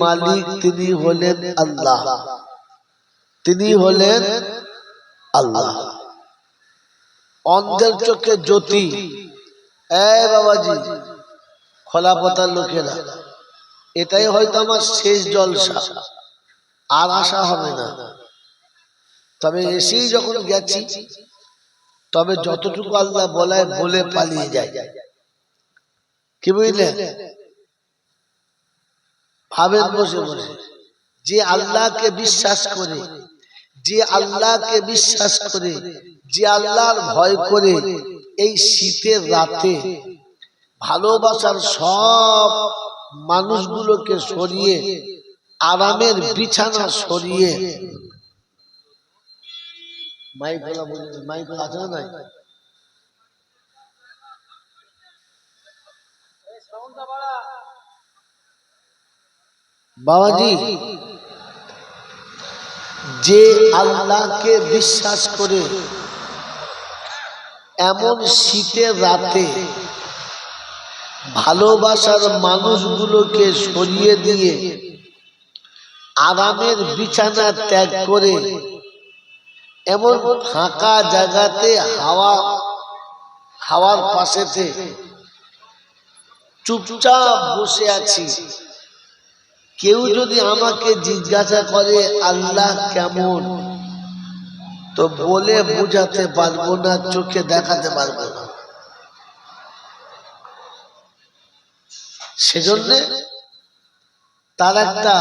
মালিক তিনি হলেন আল্লাহ, তিনি হলেন আল্লাহ। অন্ধের চোখে জ্যোতি। বাবাজি, খোলাপতার লোকেরা, এটাই হয়তো আমার শেষ জলসা, আর আশা হবে না। তবে এসেই যখন গেছি, তবে যতটুকু আল্লাহ বলায় বলে পালিয়ে যায়। কি বুঝলেন? ভাবেন বসে বসে, যে আল্লাহকে বিশ্বাস করে, যে আল্লাহকে বিশ্বাস করে, যে আল্লাহর ভয় করে, এই শীতের রাতে ভালোবাসার সব মানুষগুলোকে সরিয়ে, আরামের বিছানা সরিয়ে, মাইক আছে না? বাবাজি, যে আল্লাহকে বিশ্বাস করে এমন শীতের রাতে ভালোবাসার মানুষগুলোকে সরিয়ে দিয়ে আরামের বিছানা ত্যাগ করে এমন ফাঁকা জায়গাতে হাওয়ার পাশেতে চুপচাপ বসে আছি, কেউ যদি আমাকে জিজ্ঞাসা করে আল্লাহ কেমন, তো বলে বুঝাতে পারবো না, চোখে দেখাতে পারবো না। সেজন্য তার একটা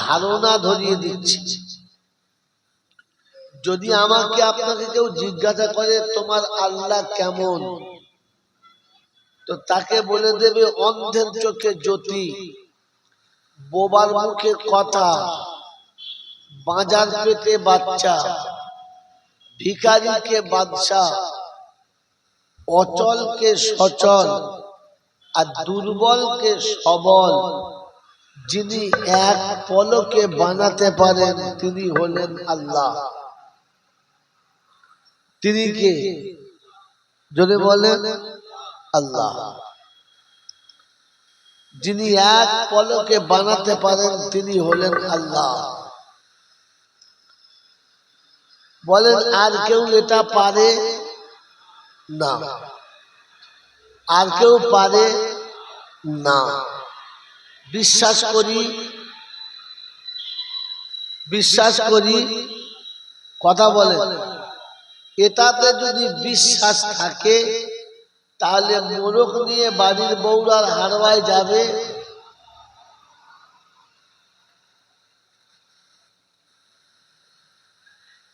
ধারণা ধরিয়ে দিচ্ছি। যদি আমাকে আপনাকে কেউ জিজ্ঞাসা করে তোমার আল্লাহ কেমন, তো তাকে বলে দেবে অন্ধের চোখে জ্যোতি, বোবার মুখে কথা, বাঁজার পেটে বাচ্চা, ভিখারিকে বাদশা, অচলকে সচল, আর দুর্বলকে সবল, যিনি এক পলকে বানাতে পারেন তিনি হলেন আল্লাহ। তিনি কে? যদি বলেন আল্লাহ। যিনি এক পলকে বানাতে পারেন তিনি হলেন আল্লাহ। বলেন আর কেউ এটা পারে না, আর কেউ পারে না। বিশ্বাস করি কথা বলে, এটাতে যদি বিশ্বাস থাকে তাহলে মোরগ নিয়ে বাড়ির বউরার হারওয়ায় যাবে,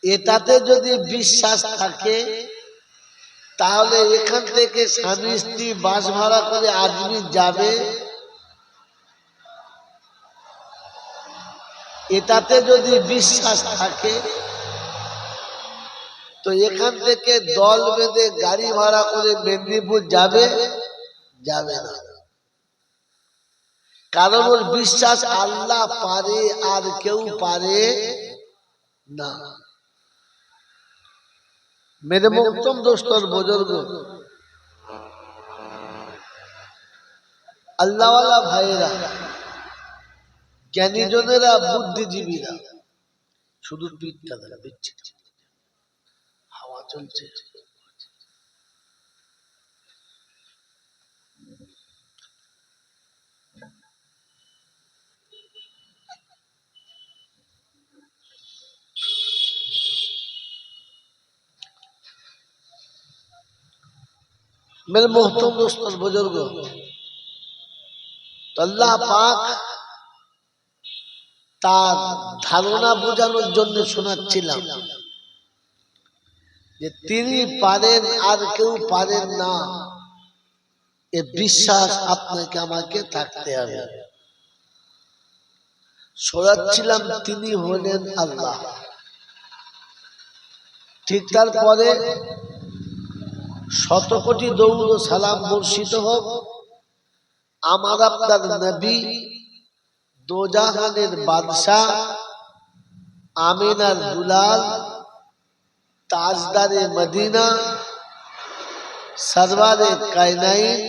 এটাতে যদি বিশ্বাস থাকে তাহলে এখান থেকে স্বামী স্ত্রী বাস ভাড়া করে আজমির যাবে, এটাতে যদি বিশ্বাস থাকে তো এখান থেকে দল বেঁধে গাড়ি ভাড়া করে মেদিনীপুর যাবে না। কারণ ওর বিশ্বাস আল্লাহ পারে আর কেউ পারে না। मेरे मोहतरम दोस्त और बुजुर्ग, আল্লাহ ওয়ালা ভাইরা, জ্ঞানীজনেরা, বুদ্ধিজীবীরা, শুধু পিঠটা ধরে দিচ্ছে, হাওয়া চলছে। मेरे मोहतरम दोस्त और बुजुर्ग, আল্লাহ পাক তার ধারণা বোঝানোর জন্য শোনাচ্ছিলাম যে তিনি পারেন আর কেউ পারেন না, এ বিশ্বাস আপনাকে আমাকে থাকতে হবে। শোনাচ্ছিলাম তিনি হলেন আল্লাহ। ঠিক তারপরে শত কোটি দরুদ ও সালাম বর্ষিত হোক আমার আপনার নবী, দোজাহানের বাদশাহ, আমিনার দুলাল, তাজদারে মদিনা, সরওয়ারে কায়নাইন,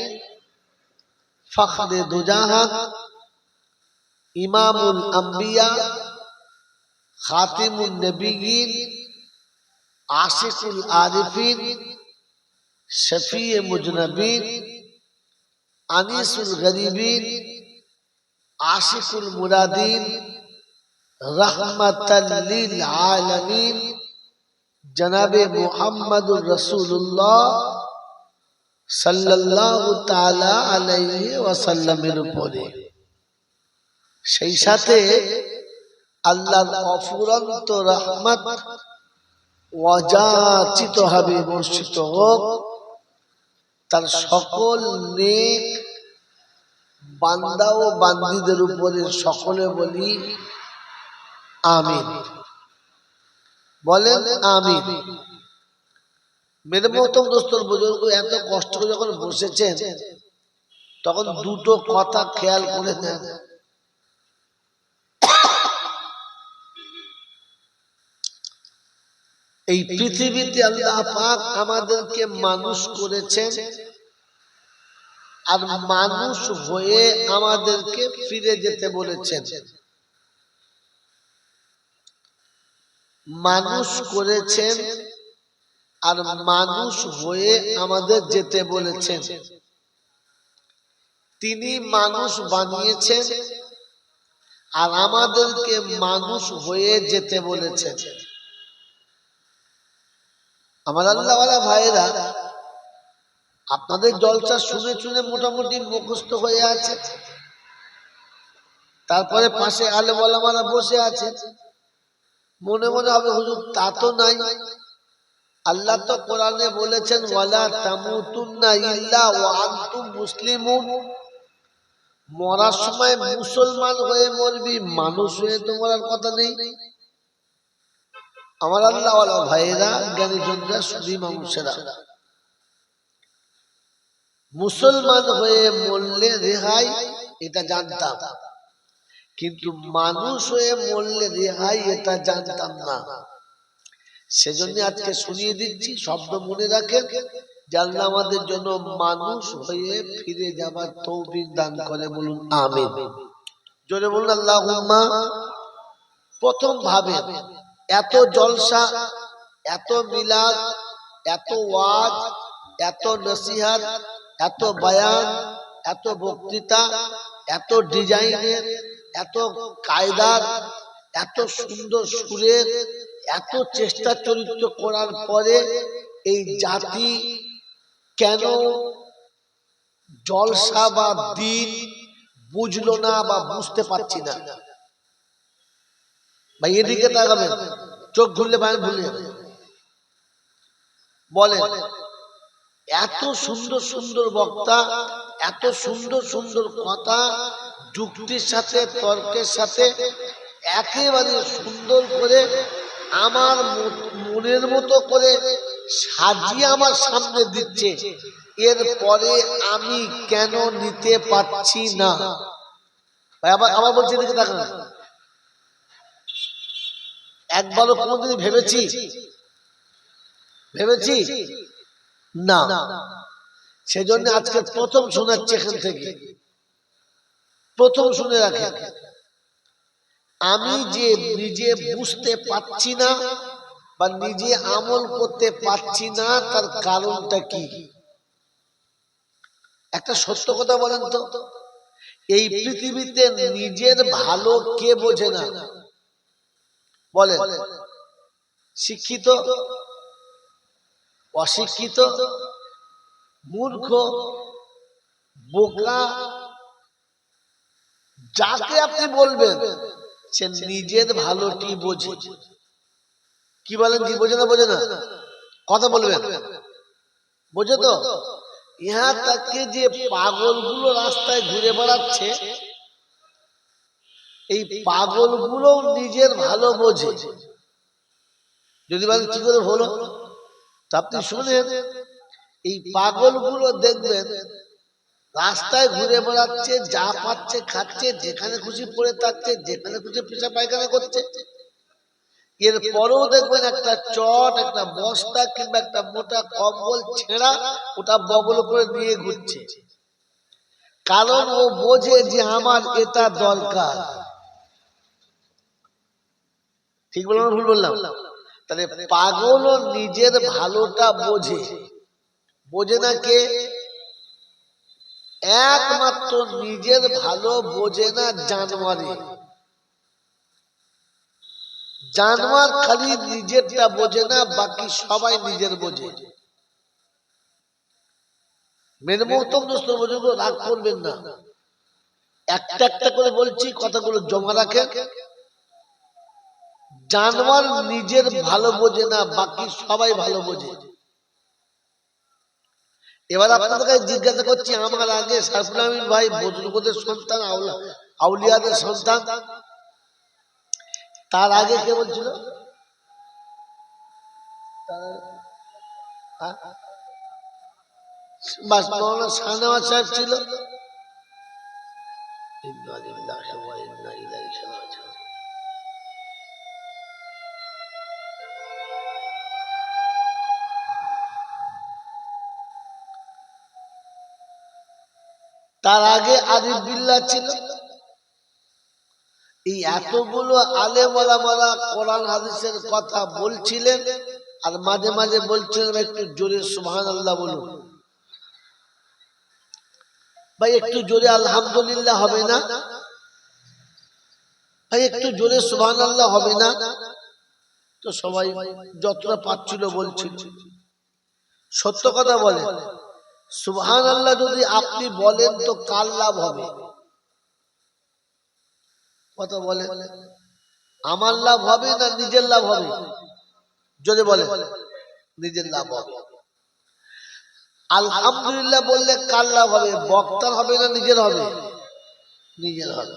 ফখরে দুজাহান, ইমামুল আম্বিয়া, খাতিমুন নবিয়্যিন, আশিকুল আরিফিন, শফিয়ে মুজনবিন, আনিসুল গরিবিন, আশিকুল মুরাদিন, রহমাতাল লিল আলামিন, জনাবে মুহাম্মদুর রাসূলুল্লাহ সাল্লাল্লাহু তাআলা আলাইহি ওয়াসাল্লামের উপরে, সেই সাথে আল্লাহর অফুরন্ত রহমত ওয়াজাচিত হবে, বর্ষিত হোক তার সকল নেক বান্দা ও বান্দীদের উপরে। সকলে বলি আমিন, বলেন আমিন। মেরে মোহতরম দোস্তর বুজুর্গ, এত কষ্ট করে যখন বসেছেন তখন দুটো কথা খেয়াল করে নেন। এই পৃথিবীতে আল্লাহ পাক আমাদেরকে মানুষ করেছেন, আর মানুষ হয়ে আমাদেরকে ফিরে যেতে বলেছেন। মানুষ করেছেন আর মানুষ হয়ে আমাদের যেতে বলেছেন। তিনি মানুষ বানিয়েছেন আর আমাদেরকে মানুষ হয়ে যেতে বলেছেন। আমার আল্লাহওয়ালা ভাইরা, আপনাদের জলসা শুনে শুনে মোটামুটি মুখস্থ হয়ে আছে। তারপরে পাশে আলেম ওলামারা বসে আছে, মনে মনে হবে হুজুর তা তো নাই। আল্লাহ তো কোরআনে বলেছেন, ওয়ালা তামুতুন্না ইল্লা ওয়া আনতুম মুসলিমুন। মরার সময় মুসলমান হয়ে মরবি, মানুষ হয়ে তো মরার কথা নেই। আমার আল্লাহওয়ালা ভাইয়েরা, জ্ঞানীজনরা, সুধী মানুষেরা, মুসলমান হয়ে মরলে রেহাই, এটা জানতাম, কিন্তু মানুষ হয়ে মরলে রেহাই এটা জানতাম না। সেজন্য আজকে শুনিয়ে দিচ্ছি, শব্দ মনে রাখেন, আল্লাহ আমাদের জন্য মানুষ হয়ে ফিরে যাবার তৌফিক দান করে। বলুন আমিন, জোরে বলুন আল্লাহুম্মা। প্রথম ভাবে এত জলসা, এত মিলাদ, এত ওয়াজ, এত নসিহত, এত বয়ান, এত বক্তৃতা, এত ডিজাইনের, এত কায়দার, এত সুন্দর সুরের, এত চেষ্টা চরিত্র করার পরে এই জাতি কেন জলসা বা দিন বুঝলো না বা বুঝতে পারছি না? ভাই এদিকে তাকাবেন, চোখ ঘুরলে বাইরে ভুলে যাবে। বলেন, এত সুন্দর সুন্দর বক্তা, এত সুন্দর সুন্দর কথা, যুক্তির সাথে তর্কের সাথে একেবারে সুন্দর করে আমার মনের মতো করে সাজিয়ে আমার সামনে দিচ্ছে, এরপরে আমি কেন নিতে পারছি না? আবার বলছি, এদিকে তাকান। একবারও কোনোদিন ভেবেছি না। সেজন্য আজকে প্রথম শোনাচ্ছি, এখান থেকে প্রথম শুনে রাখেন। আমি যে নিজে বুঝতে পারছি না বা নিজে আমল করতে পারছি না, তার কারণটা কি? একটা সত্য কথা বলেন তো, এই পৃথিবীতে নিজের ভালো কে বোঝে না? বলেন, শিক্ষিত, অশিক্ষিত, মূর্খ, বোকা, যাকে আপনি বলবেন সে নিজের ভালোটি বোঝে। কি বলেন, কি বোঝে না? বোঝে না? কথা বলবেন, বোঝে তো? ইহা তাকে যে পাগলগুলো রাস্তায় ঘুরে বেড়াচ্ছে, এই পাগলগুলো নিজের ভালো বোঝে। যদি বলেন কি করে হলো, তা আপনি শুনেন, এই পাগলগুলো দেখবেন রাস্তায় ঘুরে বেড়াচ্ছে, যা পাচ্ছে খাচ্ছে, যেখানে খুশি পড়ে থাকছে, যেখানে খুশি পেশা পায়খানা করছে। এরপরেও দেখবেন একটা চট, একটা বস্তা কিংবা একটা মোটা কম্বল ছেঁড়া ওটা বগল করে নিয়ে ঘুরছে। কারণ ও বোঝে যে আমার এটা দরকার। ঠিক বললাম, ভুল বললাম? তাহলে পাগলও নিজের ভালোটা বোঝে, বোঝে না কে? একমাত্র নিজের ভালো বোঝে না জানোয়ারে। জানোয়ার খালি নিজেরটা বোঝে না, বাকি সবাই নিজের বোঝে। মেরে মহতম দোস্ত, বোঝো, রাগ করবেন না, একটা একটা করে বলছি, কথাগুলো জমা রাখে। জানোয়ার নিজের ভালো বোঝে না, বাকি সবাই ভালো বোঝে। এবার আপনাদের কাছে জিজ্ঞাসা করছি, আমার আগে সাইফুল আমিন ভাই বুজুর্গদের সন্তান, আউলিয়াদের সন্তান, তার আগে কে বলছিল? মাওলানা শাহনেওয়াজ সাহেব ছিল। তার আগে আরিফ বিল্লাহ ছিল। এই এতগুলো আলেম ওলামারা কোরআন হাদিসের কথা বলছিলেন, আর মাঝে মাঝে বলছিলেন একটু জোরে সুবহানাল্লাহ বলুন। ভাই একটু জোরে আলহামদুলিল্লাহ হবে না? ভাই একটু জোরে সুবহানাল্লাহ হবে না? তো সবাই যতটা পাচ্ছিল বলছিল। সত্য কথা বলে, সুবহানাল্লাহ যদি আপনি বলেন তো কার লাভ হবে? কথা বলে, আমার লাভ হবে না নিজের লাভ হবে? যদি বলে নিজের লাভ হবে। আলহামদুলিল্লাহ বললে কার লাভ হবে? বক্তার হবে না নিজের হবে? নিজের হবে।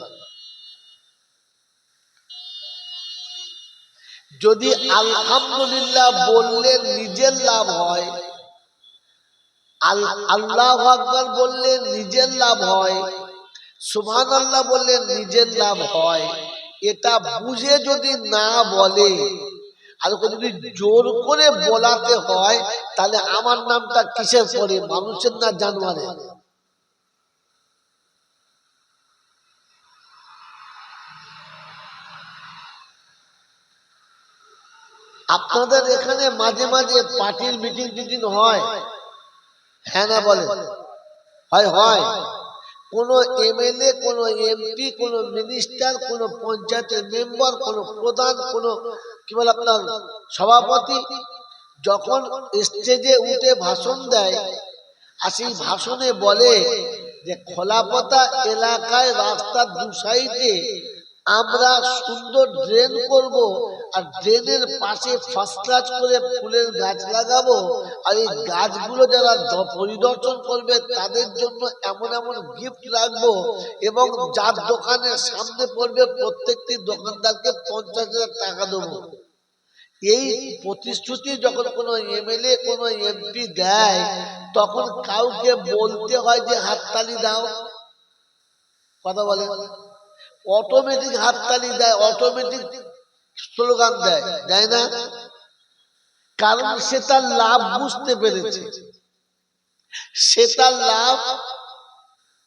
যদি আলহামদুলিল্লাহ বললে নিজের লাভ হয়, আল্লাহু আকবার বললে নিজের লাভ হয়, সুবহানাল্লাহ বললে নিজের লাভ হয়, এটা বুঝে যদি না বলে, আর যদি জোর করে বলাতে হয়, তাহলে আমার নামটা কিসের পরে, মানুষের না জানোয়ারের? আপনাদের এখানে মাঝে মাঝে পার্টির মিটিং টিটিং হয়, হ্যাঁ না বলে? হয় হয়। কোন এমএলএ, কোন এমপি, কোন মিনিস্টার, কোন পঞ্চায়েতের মেম্বার, কোন প্রধান, কোন কি বলে আপনার সভাপতি যখন স্টেজে উঠে ভাষণ দেয়, আর সেই ভাষণে বলে যে খোলাপথা এলাকায় রাস্তার দু সাইডে আমরা সুন্দর ড্রেন করব, আর ড্রেনের পাশে ফার্স্ট ক্লাস করে ফুলের গাছ লাগাবো, আর এই গাছগুলো যারা পরিদর্শন করবে তাদের জন্য এমন এমন গিফট রাখবো, এবং যার দোকানের সামনে পড়বে প্রত্যেকটি দোকানদারকে 50,000 টাকা দেবো। এই প্রতিশ্রুতি যখন কোনো এমএলএ, কোনো এমপি দেয়, তখন কাউকে বলতে হয় যে হাততালি দাও। কথা বলে, অটোমেটিক হাততালি দেয়, অটোমেটিক স্লোগান দেয়, দেয় না? কারণ সে তার লাভ বুঝতে পেরেছে, সে তার লাভ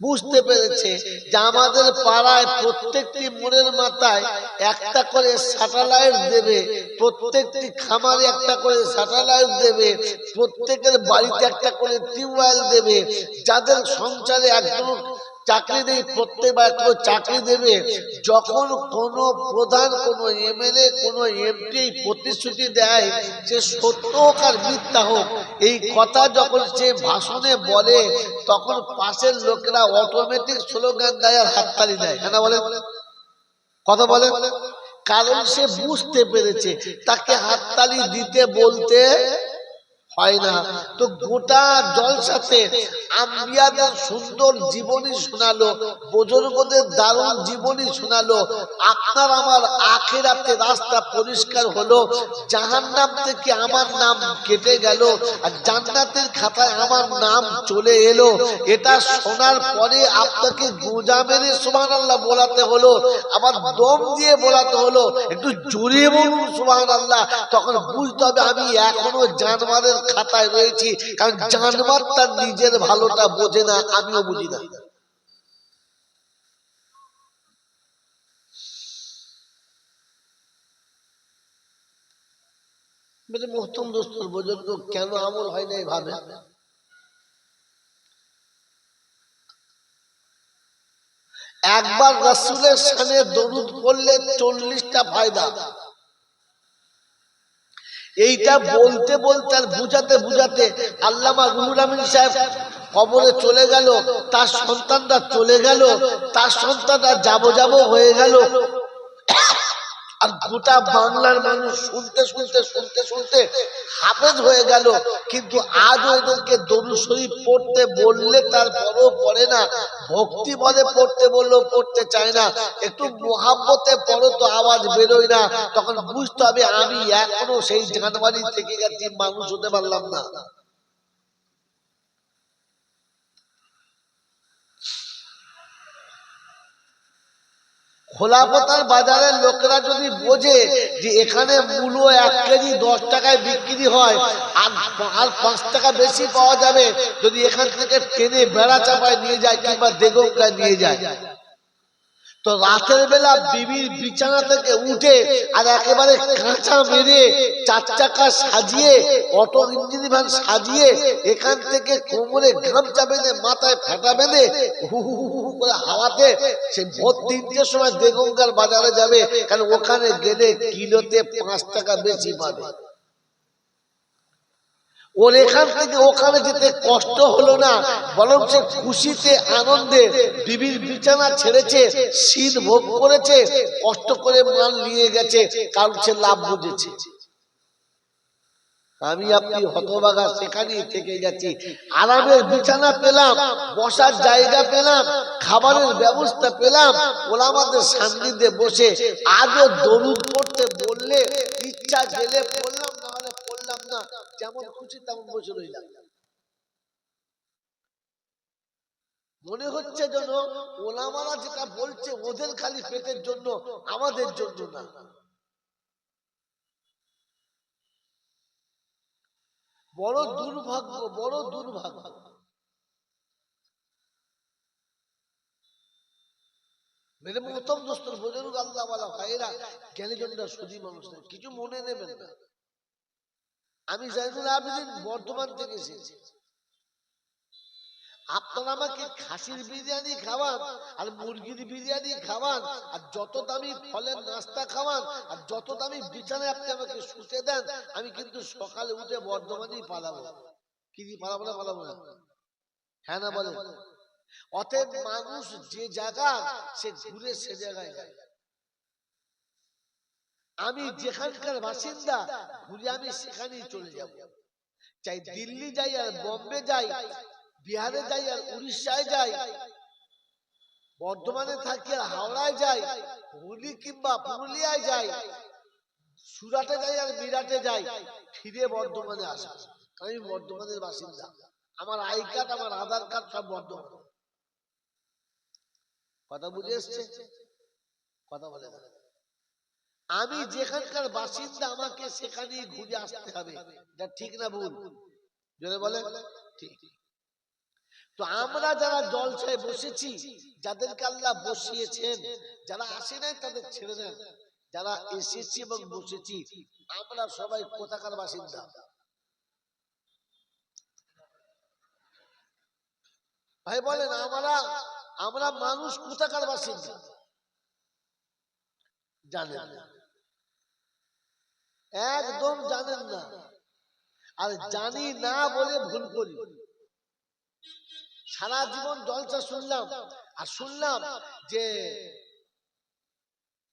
বুঝতে পেরেছে যে আমাদের পাড়ায় প্রত্যেকটি মোড়ের মাথায় একটা করে স্যাটেলাইট দেবে, প্রত্যেকটি খামারে একটা করে স্যাটেলাইট দেবে, প্রত্যেকের বাড়িতে একটা করে টিউবওয়েল দেবে, যাদের সংসারে একজন চাকরি নেই প্রত্যেকবার একটা চাকরি দেবে। যখন কোন প্রধান, কোন এমএলএ, কোন এমপি প্রতিশ্রুতি দেয়, সে সত্য হোক আর মিথ্যা হোক, এই কথা যখন সে ভাষণে বলে, তখন পাশের লোকেরা অটোমেটিক স্লোগান দেয় আর হাততালি দেয়, হ্যাঁ বলে? কথা বলে, কারণ সে বুঝতে পেরেছে তাকে হাততালি দিতে বলতে হয় না। তো গোটা জলসাতে আম্বিয়াদের সুন্দর জীবনী শোনালো, বুজুর্গদের দারুণ জীবনী শোনালো। আপনার আমার আখিরাতে রাস্তা পরিষ্কার হলো, জাহান্নাম থেকে আমার নাম কেটে গেল, আর জান্নাতের খাতায় আমার নাম চলে এলো। এটা শোনার পরে আপনাকে গোজা মেরে সুবহানাল্লাহ বলাতে হলো, আবার দম দিয়ে বলাতে হলো, একটু জোরে বলুন সুবহানাল্লাহ। তখন বুঝতে হবে আমি এখনো জানোয়ারের খাতায় রয়েছি, কারণ জানোয়ার তার নিজের ভালোটা বোঝে না, আমিও বুঝি না। মেরে মোহতরম দোস্তর বুজুর্গ, কেন আমল হয় না এইভাবে? একবার রাসূলের শানে দরুদ পড়লে 40টা ফায়দা। এইটা বলতে বলতে আর বুঝাতে বুঝাতে আল্লামা রুহুল আমিন সাহেব কবরে চলে গেল, তার সন্তানরা চলে গেল, তার সন্তানরা যাবো যাবো হয়ে গেল, আর গোটা বাংলার মানুষ শুনতে শুনতে শুনতে শুনতে হাফেজ হয়ে গেল। কিন্তু আজও এদেরকে দরুদ শরীফ পড়তে বললে তারপরও পড়ে না, ভক্তি বলে পড়তে বললেও পড়তে চায় না। একটু মোহাব্বতে পড়ো তো আওয়াজ বেরোয় না, তখন বুঝতে হবে আমি এখনো সেই জানুয়ারি থেকে গেছি, মানুষ হতে পারলাম না। খোলাপতার বাজারের লোকেরা যদি বোঝে যে এখানে মূলো 1 কেজি 10 টাকায় বিক্রি হয়, আর 5 টাকা বেশি পাওয়া যাবে যদি এখান থেকে টেনে বেড়া চাপায় নিয়ে যায় কিংবা দেগঙ্গায় নিয়ে যায়, তো রাতের বেলা বিবির বিছানা থেকে উঠে আর একেবারে কাঁচা মেরে 4 চাকা সাজিয়ে, অটো ইঞ্জিন ভ্যান সাজিয়ে, এখান থেকে কোমরে গামছা বেঁধে মাথায় ফেটা বেঁধে হু হু হু করে হাওয়াতে সে ভোর 3টের সময় দেগঙ্গার বাজারে যাবে, কারণ ওখানে গেলে কিলোতে 5 টাকা বেশি পাবে। ওর এখান থেকে ওখানে যেতে কষ্ট হলো না, বরং সে খুশিতে আনন্দে বিবির বিছানা ছেড়েছে, শীত ভোগ করেছে, কষ্ট করে মাল নিয়ে গেছে, কারণ সে লাভ বুঝেছে। আমি আপনি হতভাগা সেখানেই থেকে গেছি, আরামের বিছানা পেলাম, বসার জায়গা পেলাম, খাবারের ব্যবস্থা পেলাম, ওলামাদের সান্নিধ্যে বসে আজও দরুদ পড়তে বললে ইচ্ছা গেলে পড়লাম, না হলে পড়লাম না, যেমন খুশি তেমন বসে রইলাম। মনে হচ্ছে যেন ওলামারা যেটা বলছে ওদের খালি পেটের জন্য, আমাদের জন্য না। বড় দুর্ভাগ্য, বড় দুর্ভাগ্য। মেরে মোহতরম দোস্তর বুজুর্গ, আল্লাহ ওয়ালা ভাইরা, জ্ঞানীজনরা সুধী মানুষ না, কিছু মনে নেবেন না। আমি জাইনুল আবেদিন বর্ধমান থেকে এসেছি। আপনারা আমাকে খাসির বিরিয়ানি খাওয়ান আর মুরগির বিরিয়ানি খাওয়ান আর যত দামি ফলের নাস্তা খাওয়ান আর যত দামি বিছানায় আপনি আমাকে শুতে দেন, আমি কিন্তু সকালে উঠে বর্ধমানেই পালাবো। কি পালাবো না? পালাবো না? হ্যাঁ না বলেন? অতএব মানুষ যে জায়গা সে ঘুরে সে জায়গায় যায়। আমি যেখানকার বাসিন্দা ঘুরে আমি সেখানেই চলে যাব। চাই দিল্লি যাই আর বোম্বে যাই, বিহারে যাই আর উড়িষ্যায় যাই, বর্ধমানে থাকি আর হাওড়ায় যাই, হুগলি কিংবা পুরুলিয়ায় যাই, সুরাটে যাই আর মিরাটে যাই, ফিরে বর্ধমানে আসা। আমি বর্ধমানের বাসিন্দা, আমার আই কার্ড, আমার আধার কার্ড সব বর্ধমান। কথা বুঝে এসছে? কথা বলে না। আমি যেখানকার বাসিন্দা আমাকে সেখানেই ঘুরে আসতে হবে, এটা ঠিক না ভুল? যদি বলে ঠিক। তো আমরা যারা জলসায় বসেছি, যাদেরকে আল্লাহ বসিয়েছেন, যারা আসে নাই তাদের ছেড়ে দেন, যারা এসেছি এবং বসেছি আমরা সবাই কোথাকার বাসিন্দা? ভাই বলেন, আমরা মানুষ কোথাকার বাসিন্দা? জানেন না, একদম জানেন না। আর জানি না বলে ভুল করি। সারা জীবন জলসা শুনলাম আর শুনলাম যে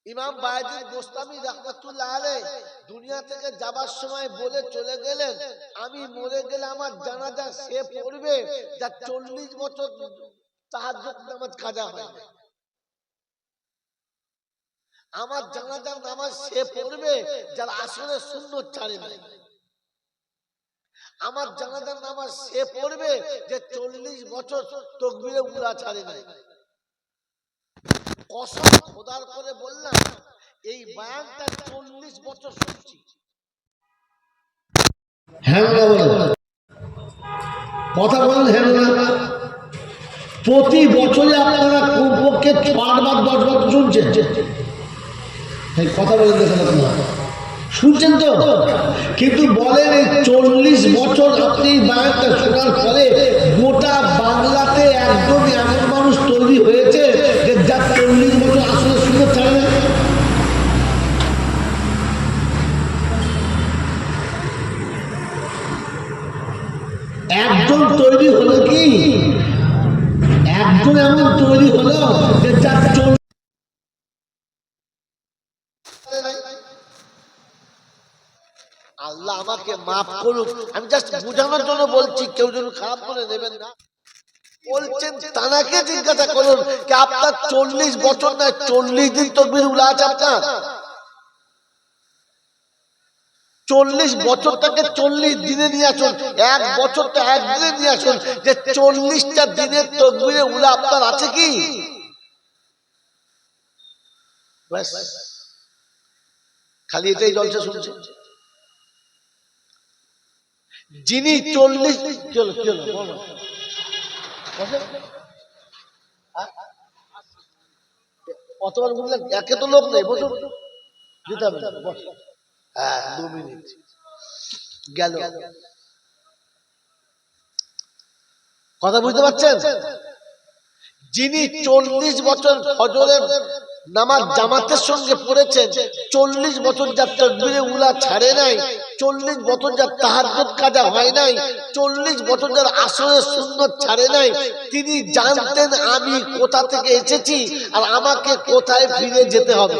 ইমাম বায়েজিদ গোস্তামি রাহমাতুল্লাহ আলাইহি দুনিয়া থেকে যাবার সময় বলে চলে গেলেন, আমি মরে গেলে আমার জানাজা সে পড়বে যার 40 বছর তাহাজ্জুদ নামাজ কাজা হয় না। আমার জানাজার নামাজ সে পড়বে যার আসরে সুন্নত ছাড়ে না। আমার জানাজার নামাজ সে পড়বে যে 40 বছর তাকবীরে উলা ছাড়ে না। কসম খোদার করে বললাম, এই বয়ানটা 40 বছর শুনছি। হ্যাঁ না বলেন, কথা বলেন হ্যাঁ না। প্রতি বছরে আপনারা কমপক্ষে 5 বার 10 বার শুনছেন। এই কথা বলে দেখেন আপনারা। শুনছেন তো? কিন্তু বলেন এই 40 বছর আপনি এই বায়ানটা শোনার পরে গোটা বাংলাতে একদম এমন মানুষ তৈরি হয়েছে যে যার 40 বছর আসলে শুনে ছাড়ে না। একজন তৈরি হলো কি, একজন এমন তৈরি হলো যে যার আল্লাহ আমাকে মাফ করুক, আমি জাস্ট বোঝানোর জন্য বলছি, কেউ যেন খারাপ করে নেবেন না। বলছেন তানাকে জিজ্ঞাসা করুন যে আপনার 40 বছর না 40 দিন তকবীর উলা আছে আপনার? 40 বছরটাকে 40 দিনে নিয়ে আসুন, এক বছরটা একদিনে নিয়ে আসুন, যে 40টা দিনের তকবীরে উলা আপনার আছে কি? ব্যাস, খালি এটাই জলসা শুনছে। যিনি 40 চলো চলো বলো কতবার বললেন, একে তো লোক নেই, বসুন যেতে হবে, হ্যাঁ 2 মিনিট গেল। কথা বুঝতে পারছেন? যিনি 40 বছর ফজরের নামাজ জামাতের সঙ্গে পড়েছেন, 40 বছর যার তাকবীরে উলা ছাড়ে নাই, 40 বছর যার তাহাজ্জুদ কাজা হয় নাই, 40 বছর যার আসরের সুন্নত ছাড়ে নাই, তিনি জানতেন আমি কোথা থেকে এসেছি আর আমাকে কোথায় ফিরে যেতে হবে,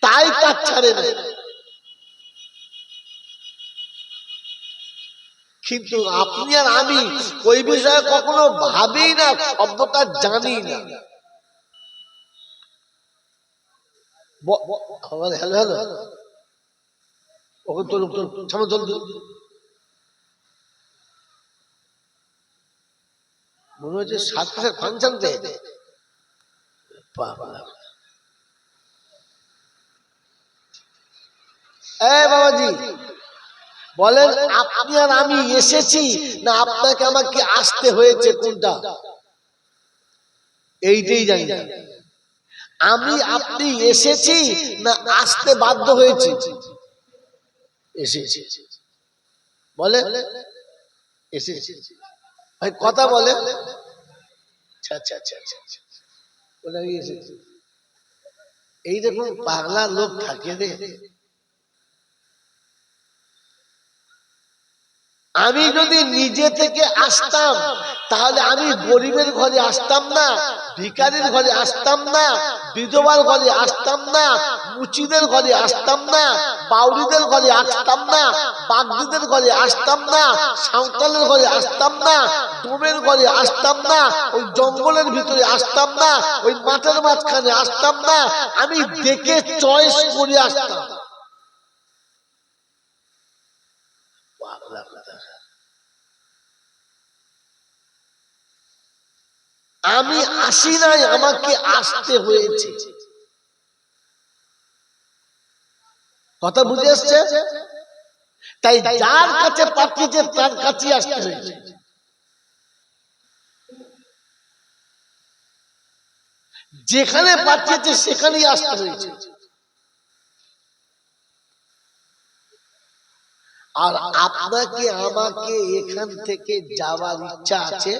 তাই তার ছাড়ে নাই। কিন্তু আপনি আর আমি ওই বিষয়ে কখনো ভাবি না, শব্দটা জানি না। হ্যালো হ্যালো, ওকে তোর সামনে চল, মনে হচ্ছে 7 মাসের ফাংশন পেয়ে। বাবাজি বলেন, আপনি আর আমি এসেছি না আপনাকে আমাকে আসতে হয়েছে, কোনটা? এইটাই জানি না। আমি আপনি এসেছি না আসতে বাধ্য হয়েছি? এসেছি। বলে এসেছি ভাই, কথা বলে। আচ্ছা আচ্ছা আচ্ছা আচ্ছা, বলে এসেছি। এই দেখুন পাগলা লোক থাকে রে। আমি যদি নিজে থেকে আসতাম তাহলে আমি গরিবের ঘরে আসতাম না, ভিখারির ঘরে আসতাম না, বিধবার ঘরে আসতাম না, মুচিদের ঘরে আসতাম না, বাউরিদের ঘরে আসতাম না, বাগদিদের ঘরে আসতাম না, সাঁওতালের ঘরে আসতাম না, ডোমের ঘরে আসতাম না, ওই জঙ্গলের ভিতরে আসতাম না, ওই মাঠের মাঝখানে আসতাম না। আমি দেখে চয়েস করে আসতাম। আমি আসি নাই, আমাকে আসতে হয়েছে। কথা বুঝে আসছে? তাই যার কাছে পাঠিয়েছে তার কাছে আসতে হয়েছে। যেখানে পাঠিয়েছে সেখানেই আসতে হয়েছে। আর আপনাকে আমাকে এখান থেকে যাওয়ার ইচ্ছা আছে?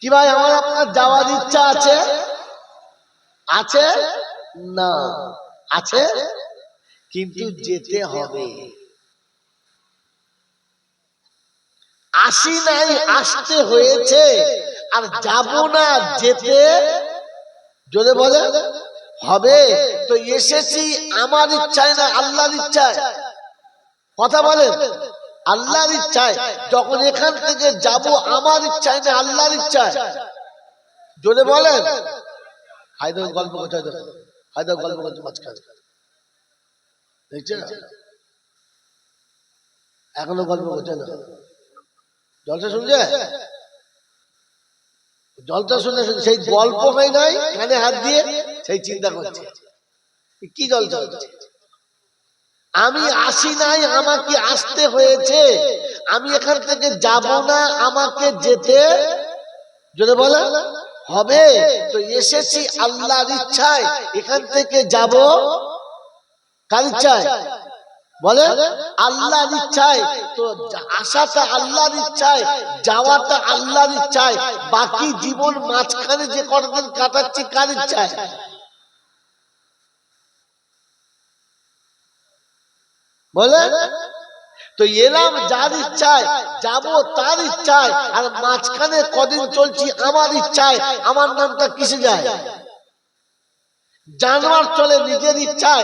কি ভাই, আমার আপনার যাওয়ার ইচ্ছা আছে? আছে না? আছে, কিন্তু যেতে হবে। আসি নাই, আসতে হয়েছে। আর যাব না, যেতে যদি বলে হবে। তো এসেছি আমার ইচ্ছায় না আল্লাহর ইচ্ছায়। কথা বলেন, আল্লাহর ইচ্ছায়। যখন এখান থেকে যাব আমার ইচ্ছায় না আল্লাহর ইচ্ছায়। যদি বলেন হায়দার গল্প করছে, হায়দার গল্প করছে মাঝখানে, দেখছেন এখনো গল্প করছে না। জলসা শুনছে, জলসা শুনে সেই গল্প হয় নাই, কানে হাত দিয়ে সেই চিন্তা করছে কি জলসা হচ্ছে। আমি আসি নাই, আমাকে আসতে হয়েছে। আমি এখান থেকে যাব না, আমাকে যেতে যদি বলে হবে। তো এসেছি আল্লাহর ইচ্ছায়, এখান থেকে যাব কার ইচ্ছায়? বলে আল্লাহর ইচ্ছায়। তো আসাটা আল্লাহর ইচ্ছায়, যাওয়াটা আল্লাহর ইচ্ছায়, বাকি জীবন মাঝখানে যে কতদিন কাটাচ্ছি কার ইচ্ছায়? বলে তো এলাম যার ইচ্ছায়, যাব তার ইচ্ছায়, আর মাঝখানে কদিন চলছি আমার ইচ্ছায়। আমার নামটা কিসে যায়? জানোয়ার চলে নিজের ইচ্ছায়।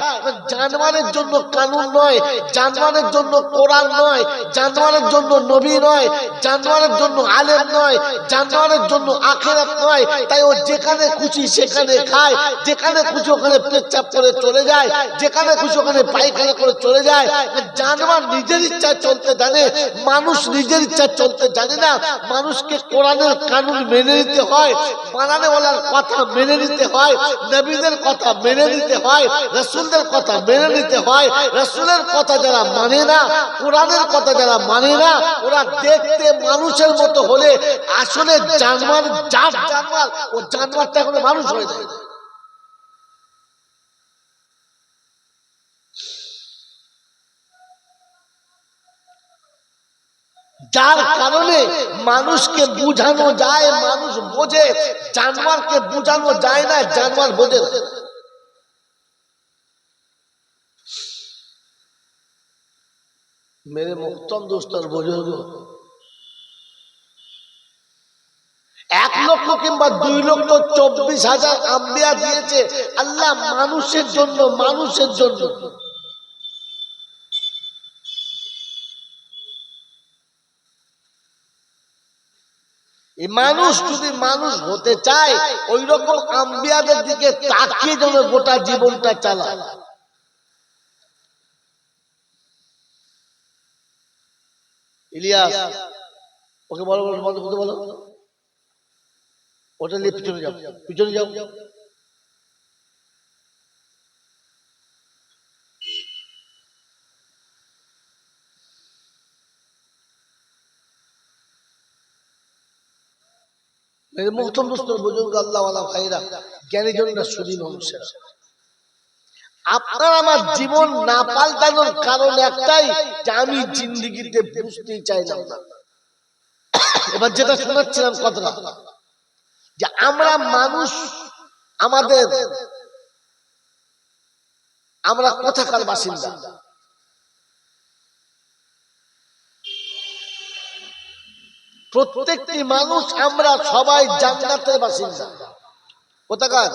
জানোয়ারের জন্য কানুন নয়, জানোয়ারের জন্য কোরআন নয়, জানোয়ারের জন্য নবী নয়, জানোয়ারের জন্য আলেম নয়, জানোয়ারের জন্য আখিরাত নয়। তাই ও যেখানে খুশি সেখানে খায়, যেখানে খুশি ওখানে পেচ্ছাপ করে চলে যায়, যেখানে খুশি ওখানে পায়খানা করে চলে যায়। জানোয়ার নিজের ইচ্ছায় চলতে জানে, মানুষ নিজের ইচ্ছায় চলতে জানে না। মানুষকে কোরআনের কানুন মেনে নিতে হয়, বানানেওয়ালার কথা মেনে নিতে হয়, নবীদের কথা মেনে নিতে হয়, রাসূলদের কথা মেনে নিতে হয়। রাসূলের কথা যারা মানে না, কোরআনের কথা যারা মানে না, ওরা দেখতে মানুষের মতো হলে আসলে জানোয়ার, জাত জানোয়ার, ও জানোয়ারটা এখন মানুষ হয়ে যায়। যার কারণে মানুষকে বুঝানো যায়, মানুষ বোঝে, জানোয়ারকে বুঝানো যায় না, জানোয়ার বোঝে না। मेरे मोहतरम दोस्त और बुजुर्ग, 1 লক্ষ কিংবা 2 লক্ষ 24,000 আম্বিয়া দিয়েছে আল্লাহ মানুষের জন্য, মানুষের জন্য। এই মানুষ যদি মানুষ হতে চায়, ওই রকম আম্বিয়াদের দিকে তাকিয়ে যেন গোটা জীবনটা চালায়। ইলিয়াস, ওকে বলো, বন্ধ করতে বলো, ওটা নিয়ে পিছনে যাও, পিছনে যাও। मेरे मोहतरम दोस्तों, बुजुर्ग, अल्लाह वाला भाईरा, জ্ঞানী জনেরা, সুধী মানুষেরা, আপনার আমার জীবন না পাল্টানোর কারণ একটাই, যে আমি জিন্দেগিতে বুঝতেই চাইলাম না। এবার যেটা শোনাচ্ছিলাম কথাটা, যে আমরা মানুষ, আমাদের, আমরা কোথাকার বাসিন্দা? প্রত্যেকটি মানুষ আমরা সবাই জান্নাতের বাসিন্দা। কোথাকার?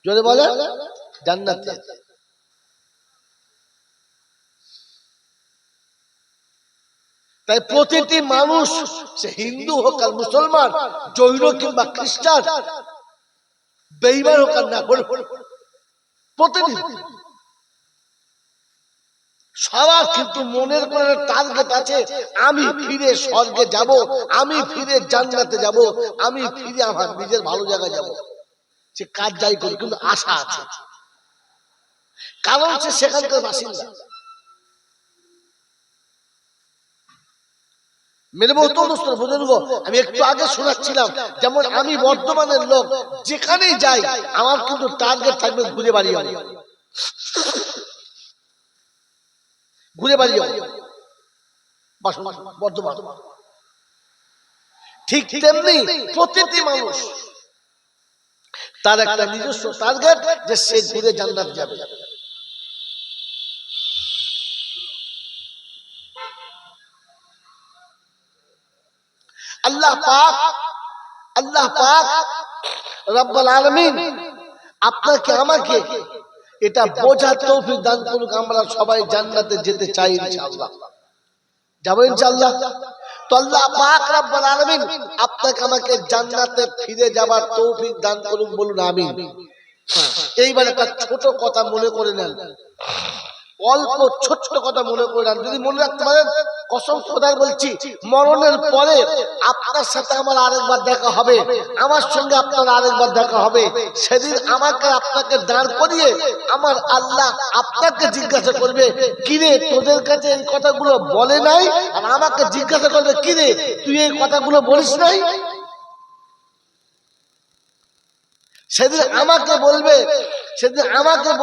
যদি বলে জান্নাতে। তাই প্রতিটি মানুষ, সে হিন্দু হোক আর মুসলমান, জৈন কিংবা খ্রিস্টান, বেঈমান হোক আর না, প্রতিটি সবার কিন্তু মনের মনে টার্গেট আছে, আমি ফিরে স্বর্গে যাব, আমি ফিরে জান্নাতে যাব, আমি ফিরে আমার নিজের ভালো জায়গায় যাব। সে কাজ যাই করে, কিন্তু আশা আছে, কারণ সে সেখানকার বাসিন্দা। মেরে মতো দোস্ত বুঝুন, আমি একটু আগে শোনাচ্ছিলাম, যেমন আমি বর্ধমানের লোক, যেখানেই যাই আমার কিন্তু টার্গেট থাকবে ঘুরে বাড়ি যাবো, ঘুরে বাড়ি যাবো বর্ধমান। ঠিক তেমনি প্রতিটি মানুষ তার একটা নিজস্ব টার্গেট, যে সে ঘুরে জান্নাত যাবে। আল্লাহ পাক, আল্লাহ পাক রব্বুল আলামিন আপনাকে আমাকে এটা বোঝার তৌফিক দান করুক। আমরা সবাই জান্নাতে যেতে চাই ইনশাআল্লাহ, যাব ইনশাআল্লাহ। তো আল্লাহ পাক রব্বুল আলামিন আপনাকে আমাকে জান্নাতে ফিরে যাবার তৌফিক দান করুক, বলুন আমিন। এইবার একটা ছোট কথা মনে করে নেন, অল্প ছোট্ট কথা মনে করে নেন, যদি মনে রাখতে পারেন, কসম খোদার বলছি, মরণের পরে আপনার সাথে আমার আরেকবার দেখা হবে, আমার সঙ্গে আপনার আরেকবার দেখা হবে। সেদিন আমাকে আপনাকে দাঁড় করিয়ে আমার আল্লাহ আপনাকে জিজ্ঞাসা করবে, কিরে তোদের কাছে এই কথাগুলো বলে নাই? আর আমাকে জিজ্ঞাসা করবে, কিরে তুই এই কথাগুলো বলিস নাই? সেদিন আমাকে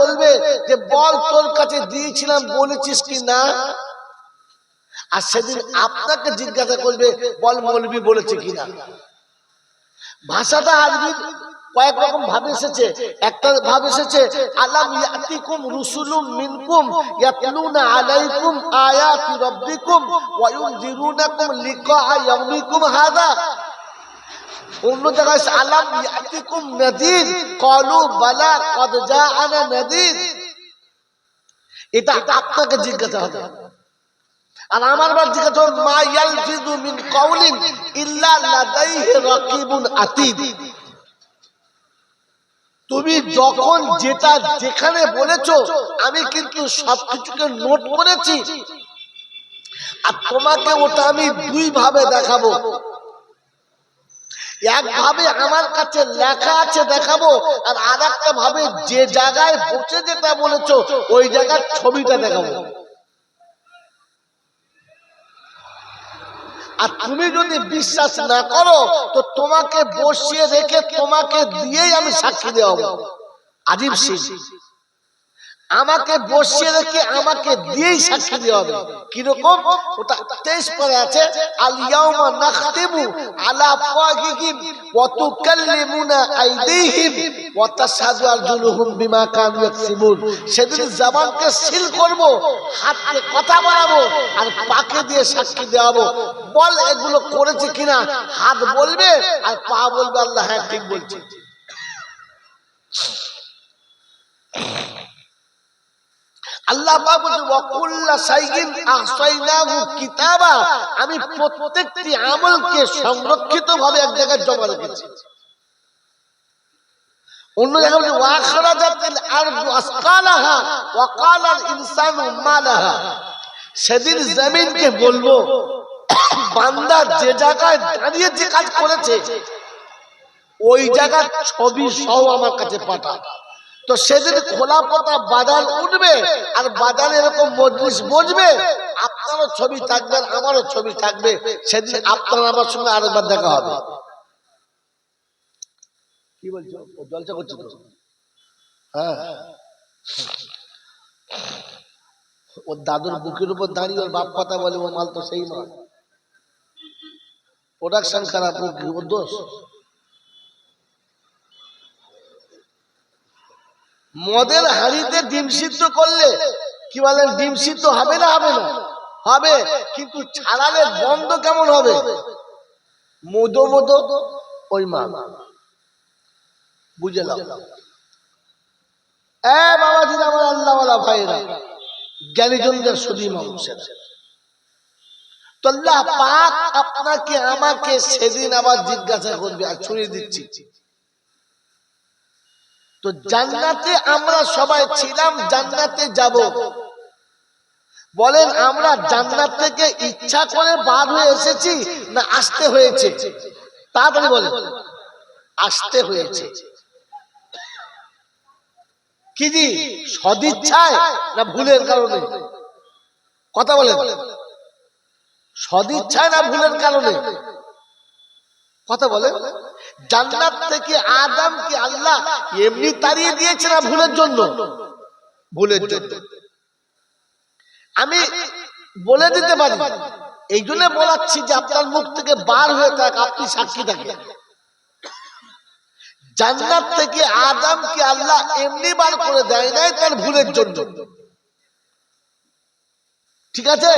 বলবে যে বল তোর কাছে দিয়েছিলাম বলেছিস কি না। আর সেদিন আপনাকে জিজ্ঞাসা করবে বল মৌলবী বলেছে কিনা। ভাষাটা আরবির কয়েক রকম ভাব এসেছে। একটা ভাব এসেছে আলাম ইয়াতিকুম রুসুলুম মিনকুম ইয়াতলুনা আলাইকুম আয়াতি রাব্বিকুম ওয়া ইউনযিরুনাকুম লিকা ইয়াউমিকুম হাযা। অন্য জায়গায় আলাম ইয়াতিকুম নাযীর ক্বালু বালা ক্বাদ জাআনা নাযীর। এটা আপনাকে জিজ্ঞাসা হবে। আর আমার বার জিজ্ঞাসা হবে মা ইয়ালফিযু মিন কাউলিন ইল্লা লাদাইহি রাকিবুন আতীদ। তুমি যখন যেটা যেখানে বলেছো আমি কিন্তু সবকিছুকে নোট করেছি। আর তোমাকে ওটা আমি দুই ভাবে দেখাবো। এক ভাবে আমার কাছে লেখা আছে দেখাবো, আর আরেকটা ভাবে যে জায়গায় বসে যেটা বলেছো ওই জায়গার ছবিটা দেখাবো। আর তুমি যদি বিশ্বাস না করো তো তোমাকে বসিয়ে রেখে তোমাকে দিয়েই আমি সাক্ষী দেওয়াবো। আজীব সিং আমাকে বসিয়ে রেখে আমাকে দিয়েই সাক্ষী দেওয়া হবে। কিরকম? ওটা 23 পরে আছে আল ইয়াউমা নাখতিমু আলা আফওয়াহিহিম ওয়া তুকাল্লিমুনা আইদিহিম ওয়া তাশহাদু আরজুলুহুম বিমা কানু ইয়াকসিবুন। সেদিন জবানকে সিল করব, হাতকে কথা বাড়াবো, আর পাকে দিয়ে সাক্ষী দেওয়াবো। বল এগুলো করেছে কিনা। হাত বলবে আর পা বলবে আল্লাহ হ্যাঁ ঠিক বলছে। আল্লাহ পাক বলেন ওয়া কুল্লা শাইইন আহসাইনাহু কিতাবা। আমি প্রত্যেকটি আমলকে সংরক্ষিত ভাবে এক জায়গায় জমা রেখেছি। অন্য জায়গায় বলে ওয়া খারাজাতিল আরদু আসকালাহা ওয়া ক্বালাল ইনসানু মা লাহা। সেদিন জমিনকে বলবো বান্দা যে জায়গায় দাঁড়িয়ে যে কাজ করেছে ওই জায়গার ছবি সহ আমার কাছে পাঠা। তো সেদিন খোলা পাতা বাজার উঠবে, আর বাজারে এরকম মজলিস বসবে, আপনারও ছবি থাকবে আমারও ছবি থাকবে। সেদিন আপনার আমার সঙ্গে আরেকবার দেখা হবে। কি বলছো? জলসা করছো তো? হ্যাঁ, ওর দাদুর বুকের উপর দাঁড়িয়ে ওর বাপ কথা বলে ও মাল তো সেই মাল। প্রোডাকশন খারাপ, ওর দোষ। মদের হাড়িতে ডিম সিদ্ধ করলে কি বলেন ডিম সিদ্ধ হবে না? হবে না? হবে, কিন্তু ছাড়ালে বন্ধ কেমন হবে? মদো মদো ওই মা বুঝলাম। বাবাজি আমার আল্লাহওয়ালা ভাইরা, জ্ঞানীজনদের সুধী মানুষের তো আল্লাহ পাক আপনাকে আমাকে সেদিন আবার জিজ্ঞাসা করবে। আর ছড়িয়ে দিচ্ছি তো জান্নাতে আমরা সবাই ছিলাম, জান্নাতে যাব। বলেন আমরা জান্নাত থেকে ইচ্ছা করে বার হয়ে এসেছি না আসতে হয়েছে? তাড়াতাড়ি বলেন। আসতে হয়েছে। কি জি সদিচ্ছায় না ভুলের কারণে? কথা বলেন। সদিচ্ছায় না ভুলের কারণে? কথা বলে। জান্নাত থেকে আদমকে আল্লাহ এমনি তাড়িয়ে দিয়েছে না ভুলের জন্য? ভুলের জন্য। আমি বলে দিতে পারি, এই জন্য বলাচ্ছি যে আপনার মুখ থেকে বার হয়ে থাক, আপনি সাক্ষী থাকেন। জান্নাত থেকে আদমকে আল্লাহ এমনি বার করে দেয় নাই তার ভুলের জন্য। ঠিক আছে?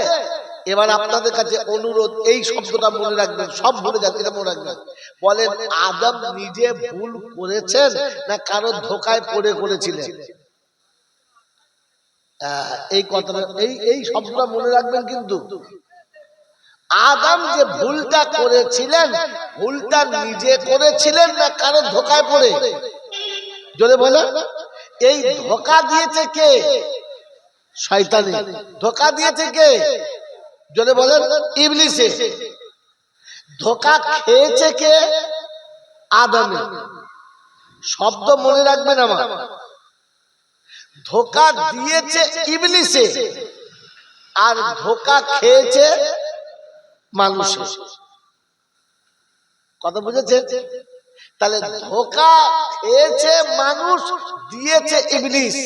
এবার আপনাদের কাছে অনুরোধ, এই শব্দটা মনে রাখবেন, সব ভুলে যান, এটা মনে রাখবেন। বলেন আদম নিজে ভুল করেছেন না কারো ধোকায় পড়ে করেছিলেন? এই কথাটা এই শব্দটা মনে রাখবেন। কিন্তু আদম যে ভুলটা করেছিলেন, ভুলটা নিজে করেছিলেন না কারো ধোকায় পড়ে? জোরে বলে। এই ধোকা দিয়েছে কে? শয়তানি। ধোকা দিয়েছে কে? জোরে বলেন। ইবলিসে। ধোকা খেয়েছে কে? আদমে। শব্দ মনে রাখবেন আমার। ধোকা দিয়েছে ইবলিসে, আর ধোকা খেয়েছে মানুষে। কথা বুঝেছে? তাহলে ধোঁকা খেয়েছে মানুষ, দিয়েছে ইবলিস।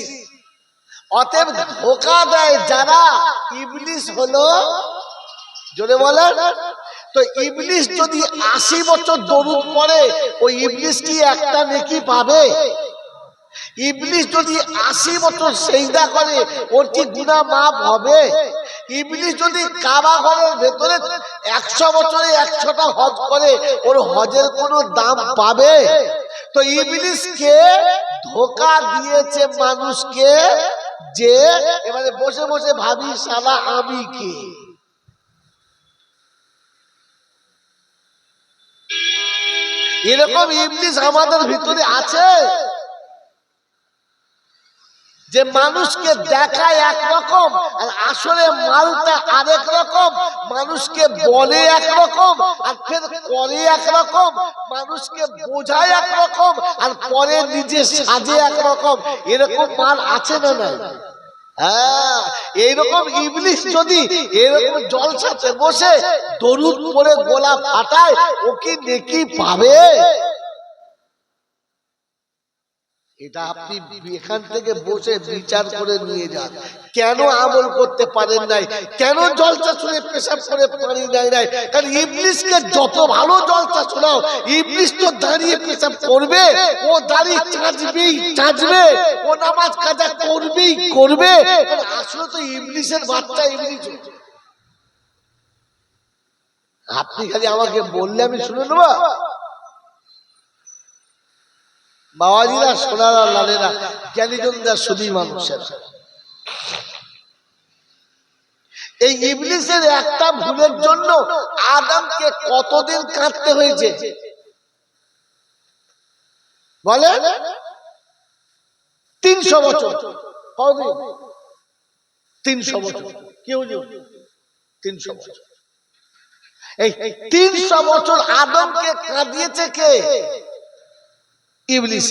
অতএব ধোঁকা দেয় যারা, ইবলিস হলো, জোরে বলেন। তো ইবলিস যদি 80 বছর দরুদ পড়ে, ওই ইবলিস কি একটা নেকি পাবে? ইবলিস যদি 80 বছর সিজদা করে, ওর কি গুনাহ মাফ হবে? ইবলিস যদি কাবা ঘরের ভেতরে 100 বছরে 100টা হজ করে, ওর হজের কোনো দাম পাবে? তো ইবলিসকে ধোঁকা দিয়েছে মানুষকে, যে এবারে বসে বসে ভাবি শালা আমি কি। এরকম ইবলিস আমাদের ভিতরে আছে, যে মানুষকে দেখায় একরকম আর আসলে মালটা আরেক রকম, মানুষকে বলে একরকম আর ফের করে একরকম, মানুষকে বোঝায় একরকম আর পরে নিজে সাজে একরকম। এরকম মাল আছে না নাই? হ্যাঁ, এইরকম ইবলিস যদি এরকম জলসাতে বসে দরুদ পড়ে গোলা ফাটায়, ও কি নেকি পাবে? এটা আপনি এখান থেকে বসে বিচার করে নিয়ে যান। কেন আমল করতে পারেন নাই? কেন জলসা শুনে পেশাব করে পানি দেয় নাই? কারণ ইবলিসকে যত ভালো জলসা শোনাও, ইবলিস তো দাঁড়িয়ে পেশাব করবে, ও দাঁড়িয়ে চাঁচবেই চাঁচবে, ও নামাজ কাজা করবেই করবে। আসলে তো ইবলিসের বাচ্চা ইবলিস। আপনি খালি আমাকে বললে আমি শুনে নেব। বাবাজিরা, সোনারা, লালেরা, জ্ঞানীজনরা, শুধু মানুষের, এই ইবলিসের একটা ভুলের জন্য আদমকে কতদিন কাঁদতে হয়েছে বলে? 300 বছর। 300 বছর। কেউ 300 বছর। এই 300 বছর আদমকে কাঁদিয়েছে কে? ইবলিস।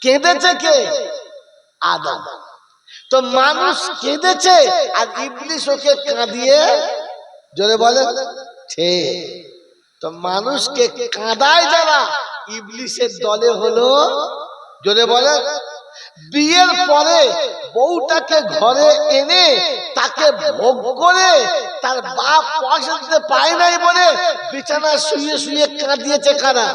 কেঁদেছে কে? আদম। তো মানুষ কেঁদেছে আর ইবলিস ওকে কাঁদিয়ে, জোরে বলে, তো মানুষকে কাঁদায় যারা, ইবলিসের দলে হলো, জোরে বলে। বিয়ের পরে বউটাকে ঘরে এনে তাকে ভোগ করে তার বাপ পয়সা দিতে পায় নাই বলে বিছানায় শুয়ে শুয়ে কাঁদিয়েছে কারা?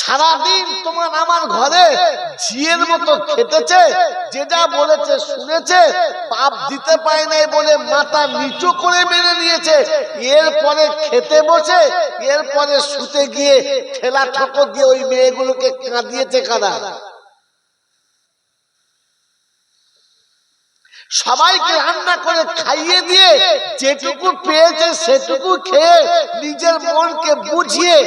সারাদিন তোমার আমার ঘরে ঝিয়ের মতো খেটেছে, যে যা বলেছে শুনেছে, বাপ দিতে পায় নাই বলে মাথা নিচু করে মেনে নিয়েছে। এরপরে খেতে বসে, এরপরে শুতে গিয়ে ঠেলা ঠোকর দিয়ে ওই মেয়েগুলোকে কাঁদিয়েছে কারা? সবাইকে রান্না করে খাইয়ে দিয়ে যেটুকু পেয়েছে সেটুকু খেয়ে নিজের মনকে বুঝিয়ে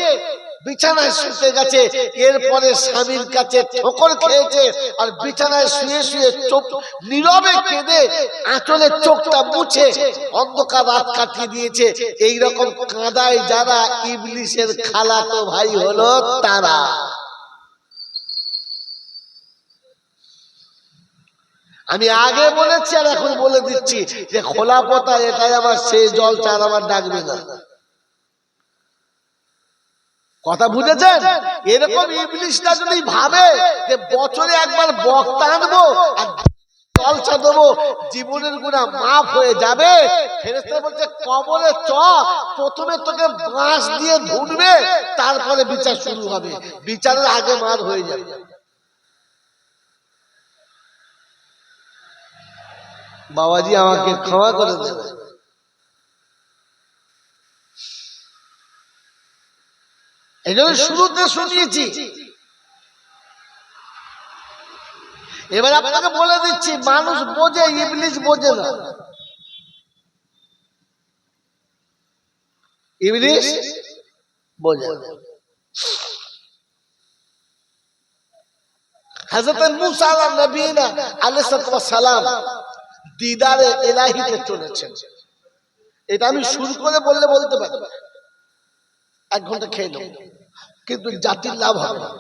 বিছানায় শুতে গেছে। এরপরে স্বামীর কাছে ঠোকর খেয়েছে আর বিছানায় শুয়ে শুয়ে চোখ নীরবে কেঁদে আঁচলে চোখটা মুছে অন্ধকার রাত কাটিয়ে দিয়েছে। এইরকম কাঁদায় যারা, ইবলিসের খালাতো ভাই হলো তারা। আমি আগে বলেছি আর এখন বলে দিচ্ছি যে খোলা পথা এটাই আমার সেই জল চার, আমার ডাকবে না। কথা বুঝেছেন? এরকম ইবলিসটা যদি ভাবে যে বছরে একবার বক্তা আনবো আর জলসা দেবো, জীবনের গুনাহ মাফ হয়ে যাবে, ফেরেশতা বলছে কবরে চ, প্রথমে তোকে বাঁশ দিয়ে ধুনবে, তারপরে বিচার শুরু হবে। বিচারের আগে মার হয়ে যাবে। বাবাজি আমাকে ক্ষমা করে দেবে। এই জন্য শুরুতে শুনিয়েছি, এবার আপনাকে বলে দিচ্ছি, মানুষ বোঝে, ইবলিস বোঝে না। ইবলিস বোঝে না। হযরত মুসা আলাইহিস সালাম দিদারে ইলাহিতে চলেছেন। এটা আমি শুরু করে বললে বলতে পারি 1 ঘন্টা খেয়ে নেব, কিন্তু জাতির লাভ হবে না।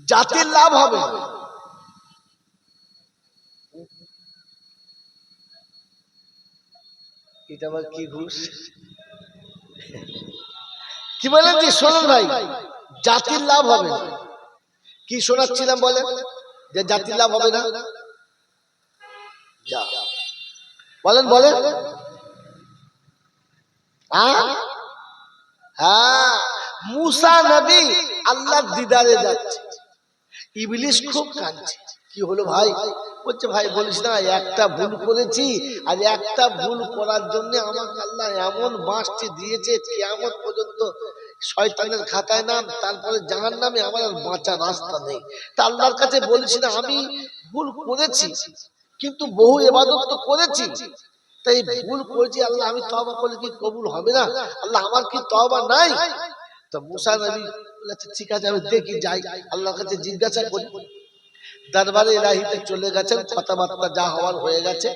জাতির লাভ হবে। এটা আবার কি ঘুষ? কি বলেন যে শোনেন ভাই, জাতির লাভ হবে না। কি শোনাচ্ছিলাম বলে যে জাতির লাভ হবে না? বলেন বলেন। হ্যাঁ, মুসা নবী আল্লাহর দিদারে যাচ্ছে, ইবলিস খুব কাঁদছে। কি হলো ভাই? বলছে ভাই বলিস না, একটা ভুল করেছি, আর একটা ভুল করার জন্য আমাকে আল্লাহ এমন বাঁশটি দিয়েছে, কিয়ামত পর্যন্ত শয়তানের খাতায় নাম, তারপরে জাহান্নামে, আমার আর বাঁচার রাস্তা নেই। তা আল্লাহর কাছে বলিস না আমি ভুল করেছি, কিন্তু বহু ইবাদত তো করেছি, তাই ভুল করেছি আল্লাহ, আমি তওবা করলে কি কবুল হবে না? আল্লাহ আমার কি তওবা নাই? তো মুসা নবী বলেছে ঠিক আছে আমি দেখি যাই, আল্লাহর কাছে জিজ্ঞাসা করি। দরবারে ইলাহিতে চলে গেছেন, কথাবার্তা যা হওয়ার হয়ে গেছে,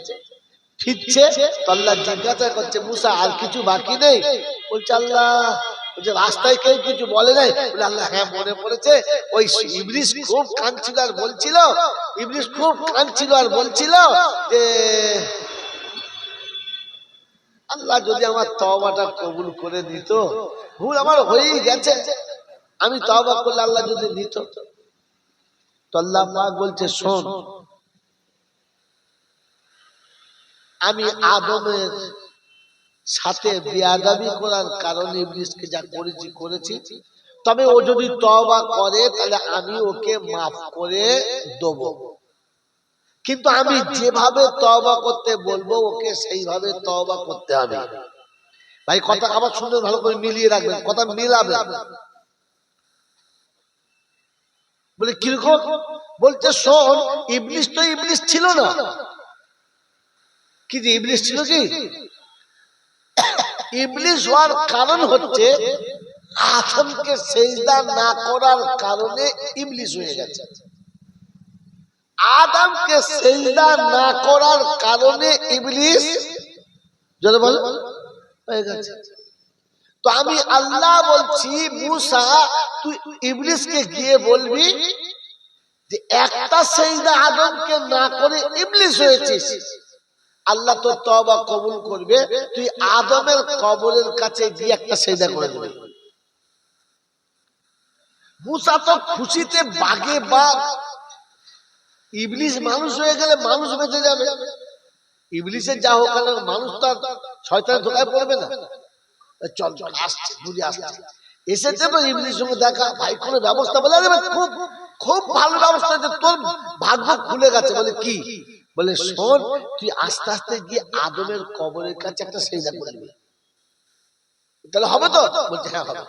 ফিরছে তো আল্লাহ জিজ্ঞাসা করছে মুসা আর কিছু বাকি নেই? বলছে আল্লাহ, বলছে রাস্তায় কেউ কিছু বলে নাই? বলে আল্লাহ হ্যাঁ মনে পড়েছে, ওই ইবলিস খুব কাঁদছিল আর বলছিল, ইবলিস খুব কাঁদছিল আর বলছিল যে আল্লাহ যদি আমার তওবাটা কবুল করে দিত, ভুল আমার হয়েই গেছে, আমি তওবা করলে আল্লাহ যদি নিত। তো আল্লাহ পাক বলছে শোন, আমি আদমের সাথে বেয়াদবি করার কারণে ইবলিসকে যা করেছি করেছি, তবে ও যদি তওবা করে তাহলে আমি ওকে মাফ করে দেব, কিন্তু আমি যেভাবে তওবা করতে বলবো ওকে সেইভাবে তওবা করতে হবে। ভাই কথা আবার শুনে ভালো করে মিলিয়ে রাখবেন, কথা মিলাবেন। বলে কিরকম? বলছে শোন, ইবলিস তো ইবলিস ছিল না। কি যে ইবলিস ছিল কি? ইবলিস হওয়ার কারণ হচ্ছে আদমকে সেজদা না করার কারণে ইবলিস হয়ে গেছে। আদমকে সেজদা না করার কারণে ইবলিস যদি বল হয়ে গেছে। তো আমি আল্লাহ বলছি মুসা তুই ইবলিসকে গিয়ে বলবি যে একটা সেজদা আদমকে না করে ইবলিস হয়েছিস, আল্লাহ তো তওবা কবুল করবে, তুই আদমের কবরের কাছে গিয়ে একটা সেজদা করে দিবি। মুসা তো খুশিতে বাগে বাগ, ইবলিস মানুষ হয়ে গেলে মানুষ বেঁচে যাবে, ইবলিসের যা হোক মানুষ তো শয়তানের ধোকায় পড়বে না। চল চল আসছে, বুঝে আসছে, এসেছে তো ইবলিসের সঙ্গে দেখা, ভাই কোনো ব্যবস্থা বলে খুব খুব ভালো ব্যবস্থা, তোর ভাগ্য খুলে গেছে। বলে কি? বলে শোন, তুই আস্তে আস্তে গিয়ে আদমের কবরের কাছে একটা সেজদা করবি, তাহলে হবে তো? বলছে হ্যাঁ হবে।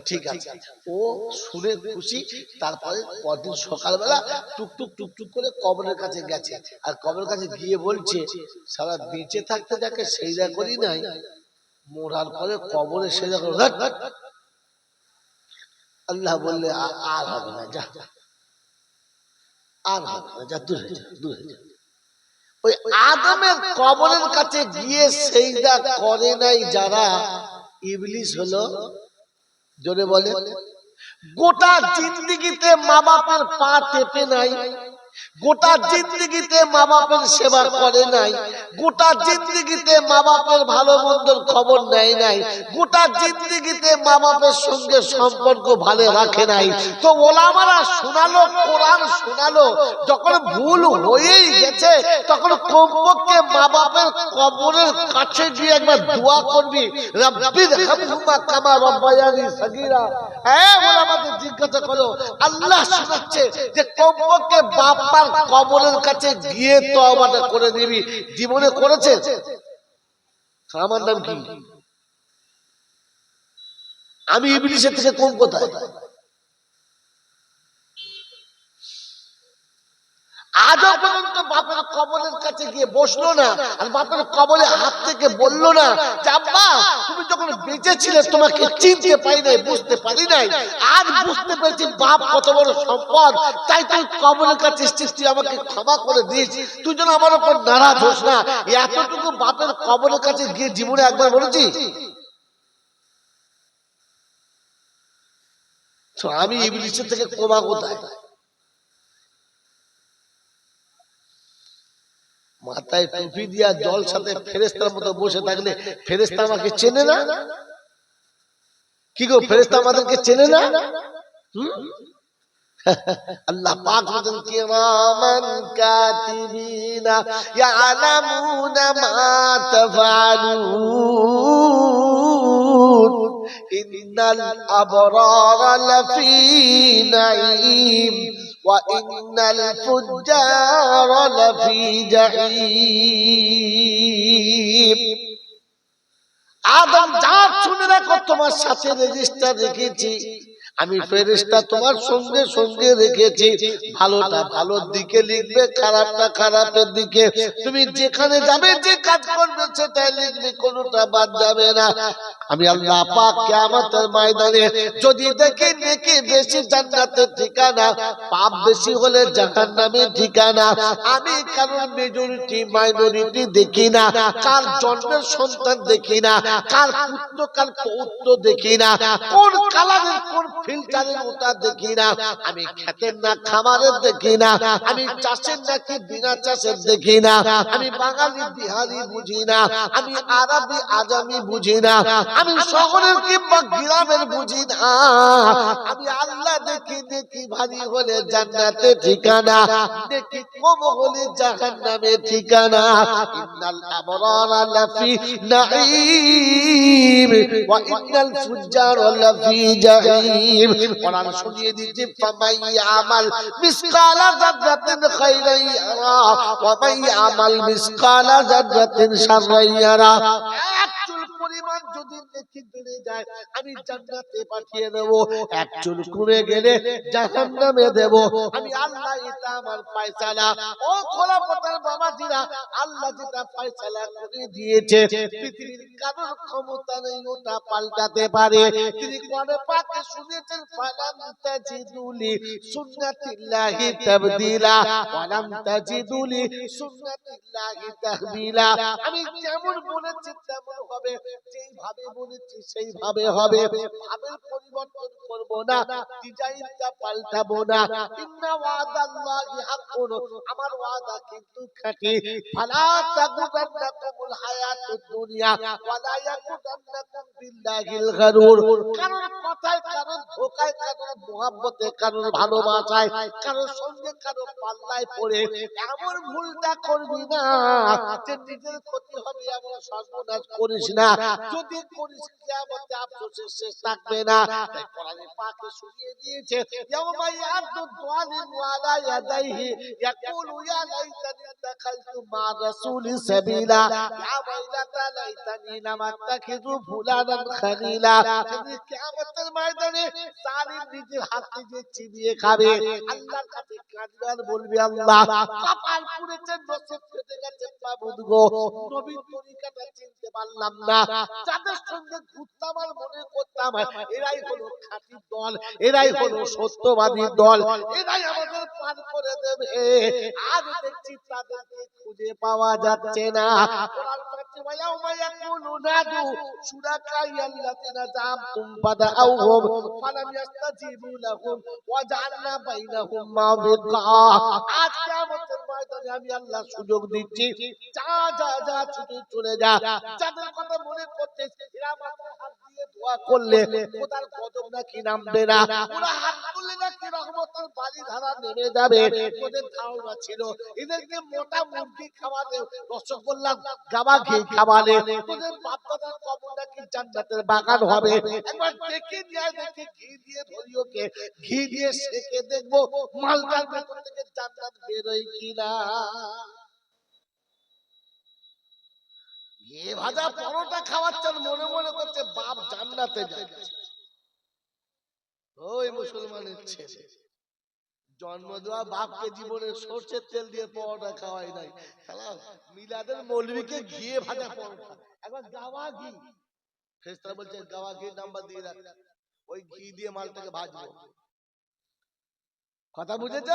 ঠিক আছে, ও শুনে খুশি। তারপরে পরদিন সকালবেলা টুকটুক টুকটুক করে কবরের কাছে গেছে, আর কবরের কাছে গিয়ে বলছে সারা বেঁচে থাকতে যাকে সেজদা করি নাই, মরার পরে কবরে সেজদা করো। আল্লাহ বললে আর হবে না, যা আর হবে না, যা দূরে যা দূরে যা। ওই আদমের কবরের কাছে গিয়ে সেজদা করে নাই যারা, ইবলিস হলো, জোরে বলে, গোটা জিন্দেগিতে মা বাপের পা টেপে নাই, গোটা জিন্দেগিতে মা বাপের সেবা করে নাই, গোটা জিন্দেগিতে মা বাপের ভালো মন্দর খবর নেয় নাই, গোটা জিন্দেগিতে মা বাপের সঙ্গে সম্পর্ক ভালো রাখে নাই। তো ওলামারা শোনালো, কোরআন শোনালো, যখন ভুল হয়েই গেছে তখন কমপক্ষে মা বাপের কবরের কাছে গিয়ে একবার দোয়া করবি, রাব্বির হামহুমা কামা রাব্বায়ানি সাগীরা। হ্যাঁ, ওলামাদের জিজ্ঞাসা করো, আল্লাহ শোনাচ্ছে যে কমপক্ষে বাবার কবরের কাছে গিয়ে তওবাটা করে দিবি। জীবনে করেছে? আমার নাম কি? আমি ইবলিসের থেকে কম কোথায়? আজও পর্যন্ত বাপের কবরের কাছে গিয়ে বসলো না, আর বাপের কবরে হাত থেকে বললো না যে আব্বা তুমি যখন বেঁচে ছিলে তোমাকে চিনতে পারি নাই, বুঝতে পারি নাই, আজ বুঝতে পেরেছি বাপ কত বড় সম্পদ, তাই তুই কবরের কাছে এসেছিস, তুই আমাকে ক্ষমা করে দিস, তুই যেন আমার উপর নারাজ হোস না। এতটুকু বাপের কবরের কাছে গিয়ে জীবনে একবার বলেছি? আমি ইবলিসের থেকে কমা কোথায়? মাথায় টুপি দিয়া জল সাথে ফেরেশতার মতো বসে থাকলে ফেরেশতা আমাকে চেনে না? কি গো, ফেরেশতা আমাদেরকে চেনে না? আল্লাহ পাক বলেন কিরামান কাতিবিনা ইয়ালামুনা মা তাফআলুন ইন্নাল আবরারা লাফি নাঈম ওয়া ইন্নাল ফুজ্জারা লাফি জাহিম। আদম যা শুনে রাখো, তোমার সাথে রেজিস্টার রেখেছি আমি, ফেরেশতা তোমার সঙ্গে সঙ্গে রেখেছি। ভালোটা ভালোর দিকে লিখবে, খারাপটা খারাপের দিকে। তুমি যেখানে যাবে, যে কাজ করবে সেটাই লিখবে, কোনোটা বাদ যাবে না। আমি আল্লাহ পাক কিয়ামতের ময়দানে যদি দেখি নেকি বেশি জান্নাতের ঠিকানা, পাপ বেশি হলে জাহান্নামের ঠিকানা, আমি কারণ মেজরিটি মাইনরিটি দেখি না, কার জন্মের সন্তান দেখি না, কার পুত্র কার পৌত্র দেখি না, কোন কালারের কোন ফিল্টারের ওটা দেখি না, আমি খেতের না খামারের দেখি না, আমি চাষের নাকি বিনা চাষের দেখি না, আমি বাঙালি বিহারি বুঝি না, আমি আরবি আজামি বুঝি না, আমি শহরের কিংবা গ্রামের বুঝি না, আমি আল্লাহ দেখি দেখি ভারী হলে জান্নাতে ঠিকানা, দেখি কম হলে জাহান্নামে ঠিকানা। ইন্নাল আবরারা লাফি নাঈম ওয়া ইন্নাল ফুজ্জারা লাফি জাহিম। কোরআন শুনিয়ে দিচ্ছে ফামাই আমাল মিসকালা যাররাতিন খাইরান ইয়ারা ওয়া মাই আমাল মিসকালা যাররাতিন শাররান ইয়ারা। এক চুল পরিমাণ যদি নেকি বেড়ে যায় আমি জান্নাতে পাঠিয়ে দেব, এক চুল কমে গেলে জাহান্নামে দেব আমি আল্লাহ। এটা আমার ফয়সালা। ও খোলাপতার বাবাজিরা, আল্লাহ যেটা ফয়সালা করে দিয়েছে পৃথিবীর কারোর ক্ষমতা নেই ওটা পাল্টাতে পারে। তিনি কোরআনে পাকে শুনেছেন ফালাম তাজিদুলি সুন্নাতিল্লাহি তাবদীলা ওয়ালাম তাজিদুলি সুন্নাতিল্লাহি তাহবিলা। আমি যেমন বলেছি তেমন হবে, যেইভাবে বলেছি সেইভাবে হবে, ভাবের পরিবর্তন করব না, ডিজাইনটা পাল্টাবো না। ইন্না ওয়াদাল্লাহি হাক্কুন, আমার ওয়াদা কিন্তু খাঁটি। ফালা তাগুরান্নাকুমুল হায়াতুদ দুনিয়া ওয়ালা ইয়াকুদান্নাকুম বিল্লাহিল গারুর। কারণ কথায়, কারণ ধোকায়, কারণ মুহাব্বতে, কারণ ভালোবাসায়, কারোর সঙ্গে কারো পাল্লায় পড়ে এমন ভুলটা করবি না যে নিজের ক্ষতি হবে, এমন সর্বনাশ করিস না। যদি করিস কিয়ামতে আফসোসের শেষ থাকবে না। তাই কোরআনে পাকে শুনিয়ে দিয়েছে ইয়াউমা ইয়াদু যালিমু আলা ইয়াদাইহি ইয়াকুলু ইয়া লাইতানি ইত্তাখাযতু মা রাসূলি সাবিলা ইয়া ওয়াইলাতা লাইতানি লাম আত্তাখিযু ফুলানান খালিলা। কিয়ামতের ময়দানে জালিম নিজের হাত নিজে চিবিয়ে খাবে, আল্লাহর কাছে কাঁদবে আর বলবে আল্লাহ কপাল পুড়েছে, নসিব ফেটে গেছে মাবুদ গো, নবীর তরিকাটা চিনতে পারলাম না, যাদের সঙ্গে ঘুরতাম আর মনে করতাম এরাই হলো খাঁটি দল, এরাই হলো সত্যবাদী দল, এরাই আমাদের পার করে দেবে, আজ দেখছি তাদেরকে খুঁজে পাওয়া যাচ্ছে না। কোরআন বলছে ওয়ায়াউমা ইয়াকুলু নাদু শুরাকাইয়াল্লাযিনা জামতুম ফাদাউহুম ফালাম ইস্তাজিবু লাহুম ওয়া জাআলনা বাইনাহুম মাবিকা। আজ কিয়ামতের ময়দানে আমি আল্লাহ সুযোগ দিচ্ছি, যা যা যা ছুটে চলে যা, যাদের কথা মনে করছিস এরা মাত্র হাত দিয়ে দোয়া করলে খোদার গজব নাকি নামবে না, ওরা হাত তুললে নাকি রহমতের বাড়ি ধারা নেমে যাবে। তোদের ধারণা ছিল এদেরকে মোটা মুরগি খাওয়ালে, রসগোল্লা গাবা ঘি খাওয়ালে তোদের বাপ দাদার কবর নাকি জান্নাতের বাগান হবে। একবার দেখে নিয়ে দেখে ঘি দিয়ে ধরিওকে, ঘি দিয়ে সেকে দেখবো মালটার ভেতর থেকে জান্নাত বেরোয় কিনা। ঘি ভাজা পরোটা খাওয়াচ্ছেন, মনে মনে করছে বাপ জান্নাতে যাচ্ছে। ওই মুসলমানের ছেলে জন্ম দেওয়া বাপকে জীবনে সরষের তেল দিয়ে পরোটা খাওয়াই নাই, মিলাদের মৌলবীকে ঘিয়ে ভাজা পরোটা, একবার গাওয়া ঘি, ফেরেশতারা বলছে গাওয়া ঘি নাম্বার দিয়ে রাখ, ওই ঘি দিয়ে মালটাকে ভাজবো। কথা বুঝেছ?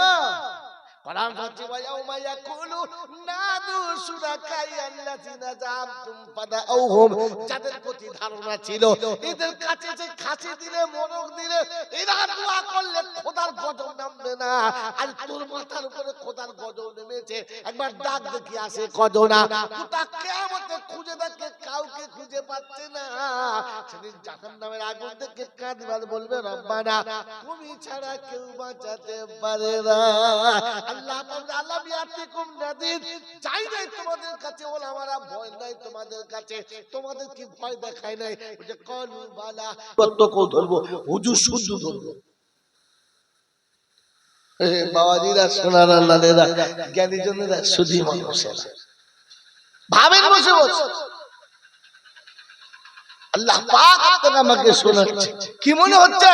কোরআন বলছে ওয়ায়াউমা ইয়াকুলু নাদু শুরাকাই আল্লাযিনা জামতুম ফাদাউহুম, যাদের প্রতি ধারণা ছিল এদের কাছে যে খাসি দিলে মোরগ দিলে এরা দোয়া করলে খোদার গজব নামবে না, আর তোর মাথার উপরে খোদার গজব নেমেছে, একবার ডাক দেখি আসে কজনা, গোটা কিয়ামতে খুঁজে দেখে কাউকে খুঁজে পাচ্ছে না। সেদিন জাহান্নামের আগুন থেকে কাঁদবার বলবে রব্বানা তুমি ছাড়া কেউ বাঁচাতে পারে না। আল্লাহ আল্লাহ বিয়াতিকুম নাদির, চাই নাই তোমাদের কাছে ওলামারা, ভয় নাই তোমাদের কাছে, তোমাদের কি ভয় দেখায় নাই? যে কলু বালা কত কো ধরবো হুজুর শুদ্ধ ধরবো। বাবাজিরা সোনারা লালেরা জ্ঞানী জনেরা শুধু মানুষেরা ভাবেন বসে বসে আল্লাহ পাক আপনাকে আমাকে শোনাচ্ছে, কি মনে হচ্ছে